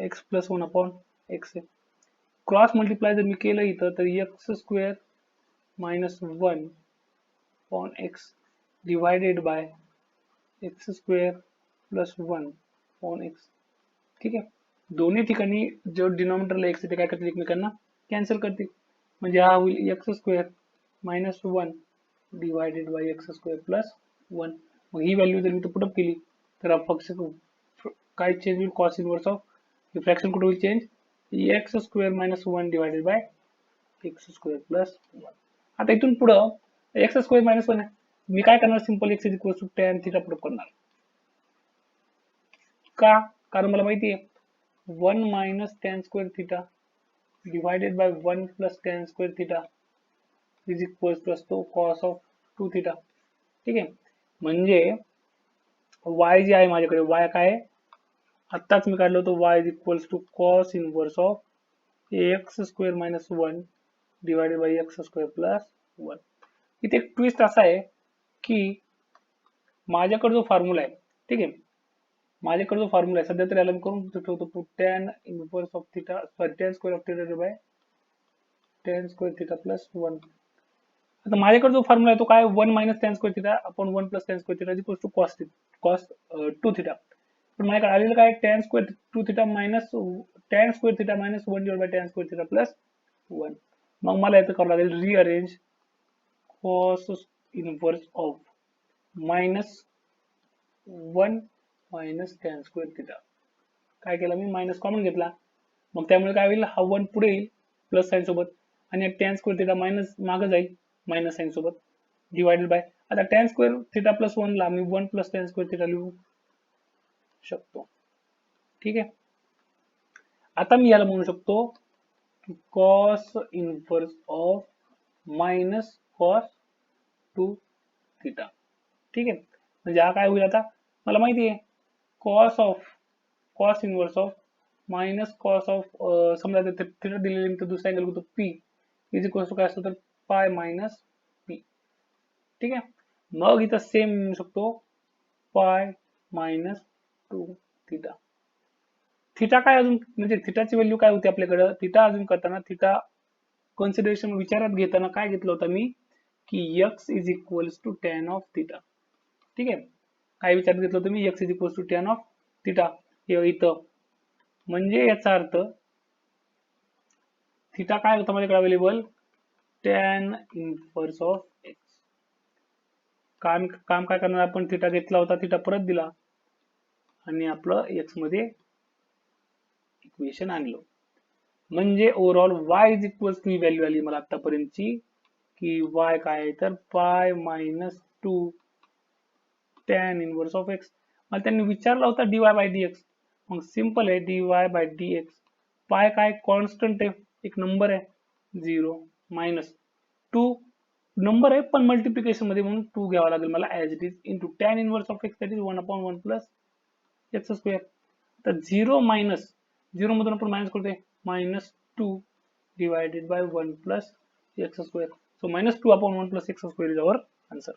X plus one upon x आहे. Cross multiply जर मी केलं इथं तर x square minus one upon x divided by x square plus one upon x. ठीक आहे, दोन्ही ठिकाणी जो डिनॉमिनेटरला एक्स ते काय करतील एकमेकांना कॅन्सल करतील. म्हणजे हा होईल x square minus one divided by x square plus one. मग ही व्हॅल्यू जर मी पुटअप केली तर फंक्शन काय चेंज होईल, कॉस इनवर्स ऑफ फ्रॅक्शन कुठे होईल change, x square minus one divided by x square plus one. आता इथून पुढं एक्स स्क्वेअर मायनस वन आहे, मी काय करणार, simple x is equal to tan theta put up करणार. का, कारण मला माहिती आहे one minus tan square theta divided by one plus tan square theta is equal to असतो कॉस ऑफ टू थिटा. ठीक आहे, म्हणजे y जे आहे माझ्याकडे, y काय आहे आत्ताच मी काढलं होतं, y is equals to cos inverse of x square minus one divided by x square plus one. इथे एक ट्विस्ट असा आहे की माझ्याकडे जो फॉर्म्युला आहे, ठीक आहे, माझ्याकडे जो फॉर्म्युला आहे सध्या तर याला मी करून ठेवतो tan inverse of theta sorry tan square of theta by tan square theta plus one. आता माझ्याकडे जो फॉर्म्युला आहे तो काय, one minus tan square theta upon one plus tan square theta equals to cos two theta. पण माझ्याकडे आलेलं काय, tan square two theta minus tan square theta minus one divide by tan square theta plus one. मग मला याचं करावं लागेल rearrange cos inverse of minus one minus tan square theta. काय केलं मी, मायनस कॉमन घेतला, मग त्यामुळे काय होईल, हा वन पुढे येईल प्लस साईन सोबत आणि टॅन स्क्वेअर थिटा मायनस मागं जाईल मायनस साईन सोबत डिवायडेड बाय. आता tan square theta plus one ला मी one plus tan square theta लिहू शकतो. ठीक आहे, आता मी याला म्हणू शकतो cos inverse of minus cos two theta. ठीक आहे, म्हणजे हा काय होईल, आता मला माहिती आहे cos inverse of minus cos of समजा थिटा दिलेली तर दुसरा अँगल होतो पी इज इक्वल टू काय असतो तर पाय मायनस पी. ठीक आहे, मग इथं सेम मिळू शकतो पाय मायनस टू थिटा. थिटा काय अजून, म्हणजे थिटाची व्हॅल्यू काय होती आपल्याकडं, थिटा अजून करताना थिटा कन्सिडरेशन विचारात घेताना काय घेतलं होतं मी की x is equals to tan of theta. ठीक आहे, काय विचारात घेतलं होतं मी, x is equals to tan of theta इथं. म्हणजे याचा अर्थ थिटा काय होता माझ्याकडे available, tan inverse of x. काम काय करणार आपण, थिटा घेतला होता, थिटा परत दिला आणि आपलं एक्स मध्ये इक्वेशन आणलं. म्हणजे overall y is equal to ही व्हॅल्यू आली मला आतापर्यंतची की y काय आहे तर pi minus two tan inverse of x. मला त्यांनी विचारला होता dy बाय dx, मग सिंपल आहे dy बाय dx. पाय काय कॉन्स्टंट आहे, एक नंबर आहे, झिरो मायनस टू नंबर आहे पण मल्टिप्लिकेशन मध्ये म्हणून टू घ्यावा लागेल मला as it is into tan inverse of x that is one upon one plus x square. तर झिरो मायनस झिरो मधून आपण मायनस करतोय minus two divided by one plus x square. So minus two upon one plus x square is our answer.